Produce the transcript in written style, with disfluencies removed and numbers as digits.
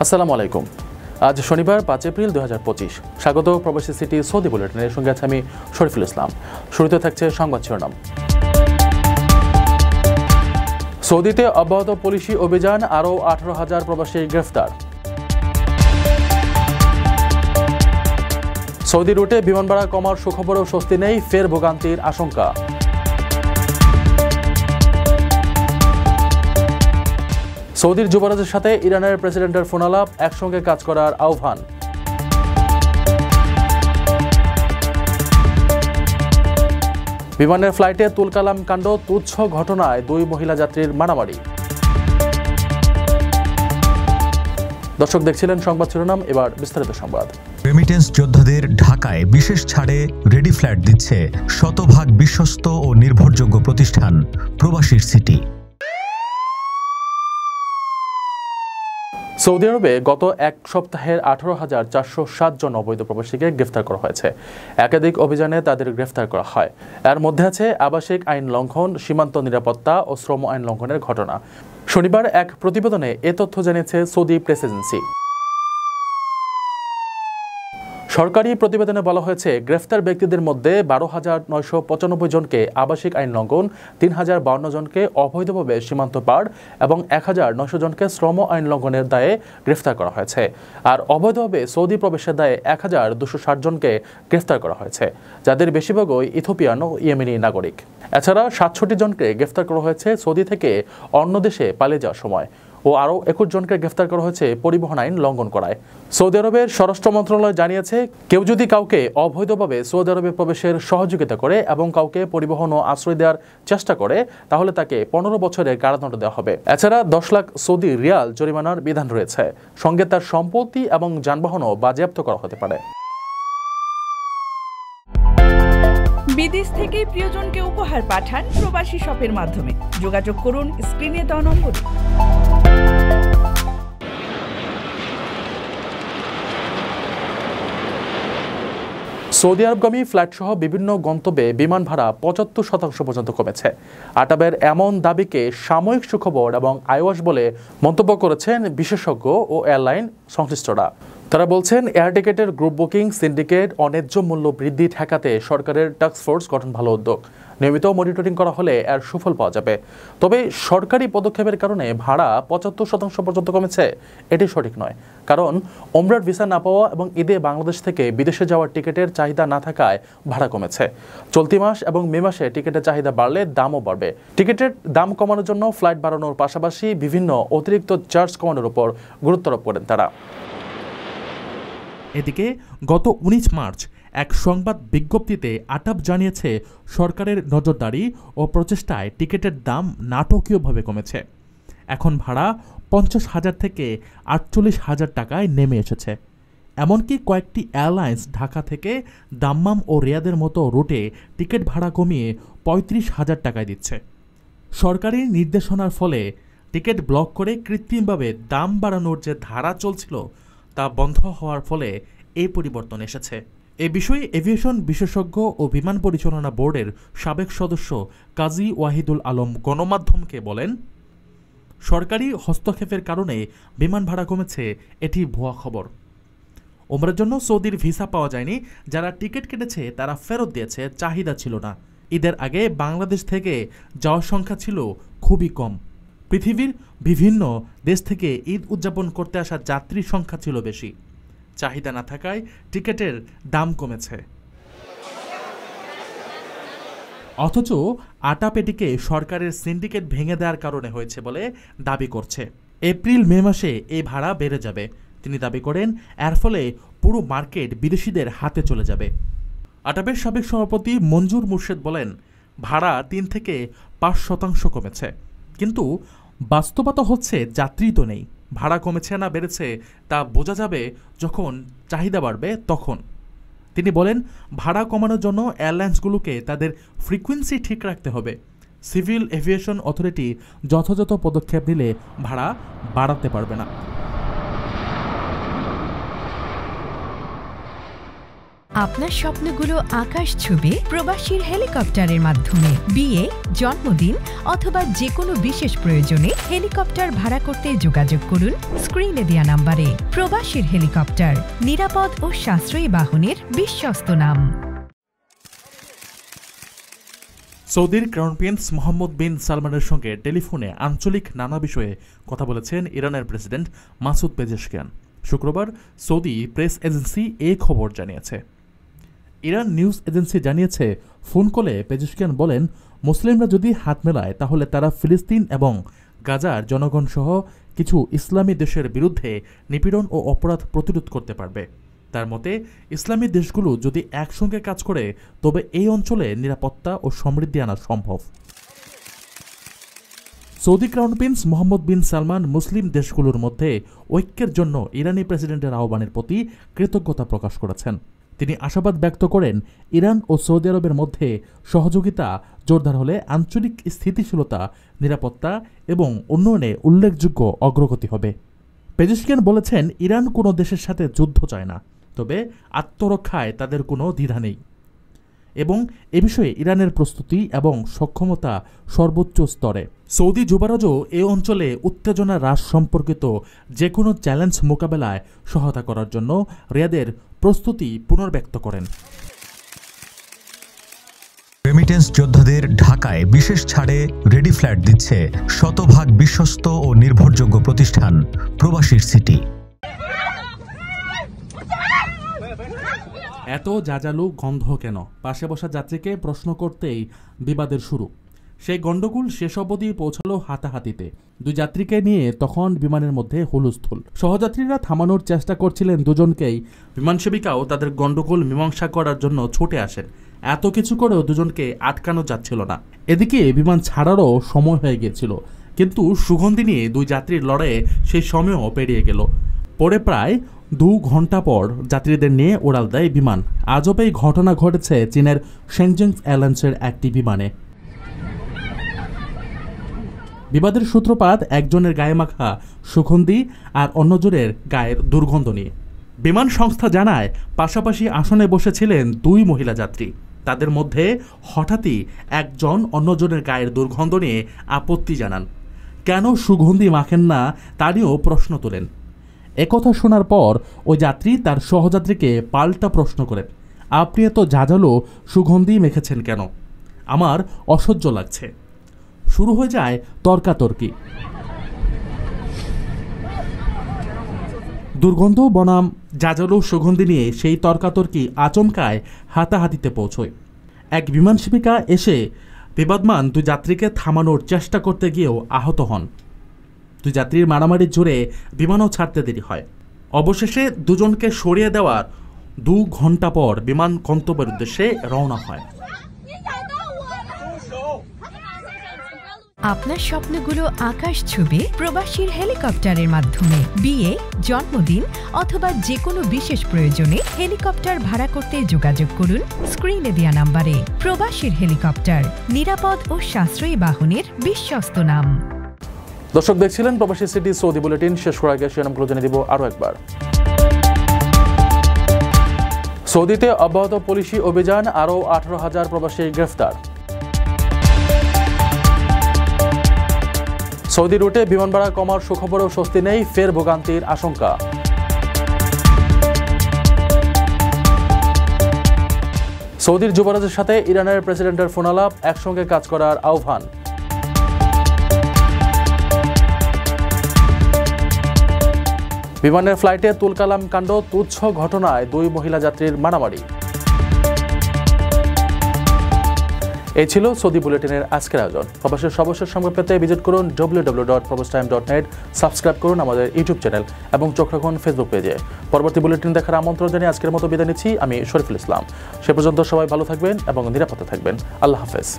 আসসালামু আলাইকুম। আজ শনিবার 5 এপ্রিল 2025। স্বাগত প্রবাসী সিটি সৌদি বুলেটিনের সঙ্গে আছে আমি শরীফুল ইসলাম। শুরুতে থাকছে সংবাদ শিরোনাম। সৌদিতে অব্যাহত পুলিশি অভিযান, আরও 18,000 প্রবাসী গ্রেফতার। সৌদি রুটে বিমান ভাড়া কমার সুখবরেও স্বস্তি নেই, ফের ভোগান্তির আশঙ্কা। সৌদির যুবরাজের সাথে ইরানের প্রেসিডেন্টের ফোনালাপ, একসঙ্গে কাজ করার আহ্বান। বিমানের ফ্লাইটে তুলকালাম কাণ্ড, তুচ্ছ ঘটনায় 2 মহিলা যাত্রীর মারামারি। দর্শক দেখছিলেন সংবাদ শিরোনাম, এবার বিস্তারিত সংবাদ। রেমিটেন্স যোদ্ধাদের ঢাকায় বিশেষ ছাড়ে রেডি ফ্ল্যাট দিচ্ছে শতভাগ বিশ্বস্ত ও নির্ভরযোগ্য প্রতিষ্ঠান প্রবাসীর সিটি। সৌদি আরবে গত এক সপ্তাহের 18,407 জন অবৈধ প্রবাসীকে গ্রেফতার করা হয়েছে। একাধিক অভিযানে তাদের গ্রেফতার করা হয়। এর মধ্যে আছে আবাসিক আইন লঙ্ঘন, সীমান্ত নিরাপত্তা ও শ্রম আইন লঙ্ঘনের ঘটনা। শনিবার এক প্রতিবেদনে এ তথ্য জানিয়েছে সৌদি প্রেস এজেন্সি। সরকারি প্রতিবেদনে বলা হয়েছে, গ্রেফতার ব্যক্তিদের মধ্যে 12,995 জনকে আবাসিক আইন লঙ্ঘন, 3,052 জনকে অবৈধভাবে সীমান্ত পার এবং 1,900 জনকে শ্রম আইন লঙ্ঘনের দায়ে গ্রেফতার করা হয়েছে। আর অবৈধভাবে সৌদি প্রবেশের দায়ে 1,260 জনকে গ্রেফতার করা হয়েছে, যাদের বেশিরভাগই ইথিওপিয়ান ও ইয়েমেনি নাগরিক। এছাড়া 67 জনকে গ্রেফতার করা হয়েছে সৌদি থেকে অন্য দেশে পালিয়ে যাওয়ার সময়, ও আরও 21 জনকে গ্রেফতার করা হয়েছে পরিবহন আইন লঙ্ঘন করায়। সৌদি আরবের স্বরাষ্ট্র মন্ত্রণালয় জানিয়েছে, কেউ যদি কাউকে অবৈধভাবে সৌদি আরবে প্রবেশের সহযোগিতা করে এবং কাউকে পরিবহন ও আশ্রয় দেওয়ার চেষ্টা করে, তাহলে তাকে 15 বছরের কারাদণ্ড দেওয়া হবে। এছাড়া 10 লাখ সৌদি রিয়াল জরিমানার বিধান রয়েছে। সঙ্গে তার সম্পত্তি এবং যানবাহনও বাজেয়াপ্ত করা হতে পারে। বিদেশ থেকে প্রিয়জনকে উপহার পাঠান প্রবাসী শপের মাধ্যমে। যোগাযোগ করুন স্ক্রিনে দেওয়া নম্বরে। সৌদি আরবগামী ফ্লাইটসহ বিভিন্ন গন্তব্যে বিমান ভাড়া 75% পর্যন্ত কমেছে। আটাবের এমন দাবিকে সাময়িক সুখবর এবং আইওয়াশ বলে মন্তব্য করেছেন বিশেষজ্ঞ ও এয়ারলাইন সংশ্লিষ্টরা। তারা বলছেন, এয়ার টিকেটের গ্রুপ বুকিং সিন্ডিকেট ও ন্যায্য মূল্য বৃদ্ধি ঠেকাতে সরকারের টাস্ক ফোর্স গঠন ভালো উদ্যোগ। নিয়মিত মনিটরিং করা হলে এর সুফল পাওয়া যাবে। তবে সরকারি পদক্ষেপের কারণে ভাড়া 75% পর্যন্ত কমেছে এটি সঠিক নয়। কারণ ওমরার ভিসা না পাওয়া এবং ঈদে বাংলাদেশ থেকে বিদেশে যাওয়ার টিকিটের চাহিদা না থাকায় ভাড়া কমেছে। চলতি মাস এবং মে মাসে টিকিটের চাহিদা বাড়লে দামও বাড়বে। টিকিটের দাম কমানোর জন্য ফ্লাইট বাড়ানোর পাশাপাশি বিভিন্ন অতিরিক্ত চার্জ কমানোর উপর গুরুত্ব আরোপ করেন তারা। এদিকে গত 19 মার্চ এক সংবাদ বিজ্ঞপ্তিতে আটাব জানিয়েছে, সরকারের নজরদারি ও প্রচেষ্টায় টিকিটের দাম নাটকীয়ভাবে কমেছে। এখন ভাড়া 50,000 থেকে 48,000 টাকায় নেমে এসেছে। এমনকি কয়েকটি এয়ারলাইন্স ঢাকা থেকে দাম্মাম ও রিয়াদের মতো রুটে টিকিট ভাড়া কমিয়ে 35,000 টাকায় দিচ্ছে। সরকারি নির্দেশনার ফলে টিকিট ব্লক করে কৃত্রিমভাবে দাম বাড়ানোর যে ধারা চলছিল, তা বন্ধ হওয়ার ফলে এই পরিবর্তন এসেছে। এ বিষয়ে এভিয়েশন বিশেষজ্ঞ ও বিমান পরিচালনা বোর্ডের সাবেক সদস্য কাজী ওয়াহিদুল আলম গণমাধ্যমকে বলেন, সরকারি হস্তক্ষেপের কারণে বিমান ভাড়া কমেছে, এটি ভুয়া খবর। ওমরার জন্য সৌদির ভিসা পাওয়া যায়নি, যারা টিকিট কেটেছে তারা ফেরত দিয়েছে, চাহিদা ছিল না। ঈদের আগে বাংলাদেশ থেকে যাওয়ার সংখ্যা ছিল খুবই কম। পৃথিবীর বিভিন্ন দেশ থেকে ঈদ উদযাপন করতে আসা যাত্রীর সংখ্যা ছিল বেশি। চাহিদা না থাকায় টিকিটের দাম কমেছে। অথচ আটাপ এটিকে সরকারের সিন্ডিকেট ভেঙে দেওয়ার কারণে হয়েছে বলে দাবি করছে। এপ্রিল মে মাসে এই ভাড়া বেড়ে যাবে। তিনি দাবি করেন, এর ফলে পুরো মার্কেট বিদেশিদের হাতে চলে যাবে। আটাবের সাবেক সভাপতি মঞ্জুর মুর্শেদ বলেন, ভাড়া 3 থেকে 5% কমেছে, কিন্তু বাস্তবতা হচ্ছে যাত্রী তো নেই। ভাড়া কমেছে না বেড়েছে তা বোঝা যাবে যখন চাহিদা বাড়বে তখন। তিনি বলেন, ভাড়া কমানোর জন্য এয়ারলাইন্সগুলোকে তাদের ফ্রিকোয়েন্সি ঠিক রাখতে হবে। সিভিল এভিয়েশন অথরিটি যথাযথ পদক্ষেপ নিলে ভাড়া বাড়াতে পারবে না। আপনার স্বপ্নগুলো আকাশ ছুবে প্রবাসীর হেলিকপ্টারের মাধ্যমে। বিয়ে, জন্মদিন অথবা যে কোনো বিশেষ প্রয়োজনে হেলিকপ্টার ভাড়া করতে যোগাযোগ করুন স্ক্রিনে দেয়া নাম্বারে। প্রবাসীর হেলিকপ্টার, নিরাপদ ও সাশ্রয়ী বাহনের বিশ্বস্ত নাম। সৌদির ক্রাউন প্রিন্স মোহাম্মদ বিন সালমানের সঙ্গে টেলিফোনে আঞ্চলিক নানা বিষয়ে কথা বলেছেন ইরানের প্রেসিডেন্ট মাসুদ পেজেশকিয়ান। শুক্রবার সৌদি প্রেস এজেন্সি এই খবর জানিয়েছে। ইরান নিউজ এজেন্সি জানিয়েছে, ফোন কলে পেজেশকিয়ান বলেন, মুসলিমরা যদি হাত মেলায় তাহলে তারা ফিলিস্তিন এবং গাজার জনগণ সহ কিছু ইসলামী দেশের বিরুদ্ধে নিপীড়ন ও অপরাধ প্রতিরোধ করতে পারবে। তার মতে, ইসলামী দেশগুলো যদি একসঙ্গে কাজ করে তবে এই অঞ্চলে নিরাপত্তা ও সমৃদ্ধি আনা সম্ভব। সৌদি ক্রাউন প্রিন্স মোহাম্মদ বিন সালমান মুসলিম দেশগুলোর মধ্যে ঐক্যের জন্য ইরানি প্রেসিডেন্টের আহ্বানের প্রতি কৃতজ্ঞতা প্রকাশ করেছেন। তিনি আশাবাদ ব্যক্ত করেন, ইরান ও সৌদি আরবের মধ্যে সহযোগিতা জোরদার হলে আঞ্চলিক স্থিতিশীলতা, নিরাপত্তা এবং উন্নয়নে উল্লেখযোগ্য অগ্রগতি হবে। পেজেশকিয়ান বলেছেন, ইরান কোনো দেশের সাথে যুদ্ধ চায় না, তবে আত্মরক্ষায় তাদের কোনো দ্বিধা নেই এবং এ বিষয়ে ইরানের প্রস্তুতি এবং সক্ষমতা সর্বোচ্চ স্তরে। সৌদি যুবরাজও এ অঞ্চলে উত্তেজনা হ্রাস সম্পর্কিত যে কোনো চ্যালেঞ্জ মোকাবেলায় সহায়তা করার জন্য রিয়াদের প্রস্তুতি পুনর্ব্যক্ত করেন। রেমিটেন্স যোদ্ধাদের ঢাকায় বিশেষ ছাড়ে রেডি ফ্ল্যাট দিচ্ছে শতভাগ বিশ্বস্ত ও নির্ভরযোগ্য প্রতিষ্ঠান প্রবাসীর সিটি। এত জাজালু গন্ধ কেন? পাশে বসা যাত্রীকে প্রশ্ন করতেই বিবাদের শুরু। সেই গণ্ডগোল শেষ অবধি পৌঁছালো হাতাহাতিতে। দুই যাত্রীকে নিয়ে তখন বিমানের মধ্যে হুলস্থুল। সহযাত্রীরা থামানোর চেষ্টা করছিলেন দুজনকেই। বিমান সেবিকাও তাদের গণ্ডগোল মীমাংসা করার জন্য ছুটে আসেন। এত কিছু করেও দুজনকে আটকানো যাচ্ছিল না। এদিকে বিমান ছাড়ারও সময় হয়ে গিয়েছিল, কিন্তু সুগন্ধি নিয়ে দুই যাত্রীর লড়াইয়ে সেই সময়ও পেরিয়ে গেল। পরে প্রায় 2 ঘন্টা পর যাত্রীদের নিয়ে উড়াল দেয় বিমান। আজব এই ঘটনা ঘটেছে চীনের শেনজিং এয়ারলাইন্সের একটি বিমানে। বিবাদের সূত্রপাত একজনের গায়ে মাখা সুগন্ধি আর অন্যজনের গায়ের দুর্গন্ধ নিয়ে। বিমান সংস্থা জানায়, পাশাপাশি আসনে বসেছিলেন 2 মহিলা যাত্রী। তাদের মধ্যে হঠাৎই একজন অন্যজনের গায়ের দুর্গন্ধ নিয়ে আপত্তি জানান। কেন সুগন্ধি মাখেন না তা নিয়েও প্রশ্ন তোলেন। একথা শোনার পর ওই যাত্রী তার সহযাত্রীকে পাল্টা প্রশ্ন করেন, আপনি এত ঝাঁঝালো সুগন্ধি মেখেছেন কেন? আমার অসহ্য লাগছে। শুরু হয়ে যায় তর্কাতর্কি। দুর্গন্ধ বনাম ঝাঁঝালো সুগন্ধি নিয়ে সেই তর্কাতর্কি আচমকায় হাতাহাতিতে পৌঁছয়। এক বিমান সেবিকা এসে বিবাদমান 2 যাত্রীকে থামানোর চেষ্টা করতে গিয়েও আহত হন। 2 যাত্রীর মারামারির জোরে বিমানও ছাড়তে দেরি হয়। অবশেষে দুজনকে সরিয়ে দেওয়ার 2 ঘন্টা পর বিমান গন্তব্যের উদ্দেশ্যে রওনা হয়। আপনার স্বপ্নগুলো আকাশ ছুবে প্রবাসীর হেলিকপ্টারের মাধ্যমে। বিয়ে, জন্মদিন অথবা যে কোনো বিশেষ প্রয়োজনে হেলিকপ্টার ভাড়া করতে যোগাযোগ করুন স্ক্রিনে দেয়া নাম্বারে। প্রবাসীর হেলিকপ্টার, নিরাপদ ও সাশ্রয়ী বাহনের বিশ্বস্ত নাম। দর্শক দেখছিলেন প্রবাসী সিটি সৌদি বুলেটিন। শেষ করার আগে শিরোনামগুলো জেনে দিব আরও একবার। সৌদিতে অব্যাহত পুলিশি অভিযান, আরও 18,000 প্রবাসী গ্রেফতার। সৌদি রুটে বিমান ভাড়া কমার সুখবরেও স্বস্তি নেই, ফের ভোগান্তির আশঙ্কা। সৌদির যুবরাজের সাথে ইরানের প্রেসিডেন্টের ফোনালাপ, একসঙ্গে কাজ করার আহ্বান। বিমানের ফ্লাইটে তুলকালাম কাণ্ড, তুচ্ছ ঘটনায় 2 মহিলা যাত্রীর মারামারি। এই ছিল সৌদি বুলেটিনের আজকের আয়োজন। প্রবাসের সর্বশেষ সংবাদ পেতে ভিজিট করুন www.probastime.net, সাবস্ক্রাইব করুন আমাদের ইউটিউব চ্যানেল এবং চোখ রাখুন ফেসবুক পেজে। পরবর্তী বুলেটিন দেখার আমন্ত্রণ জানিয়ে আজকের মতো বিদায় নিচ্ছি। আমি শরীফুল ইসলাম। সে পর্যন্ত সবাই ভালো থাকবেন এবং নিরাপদে থাকবেন। আল্লাহ হাফেজ।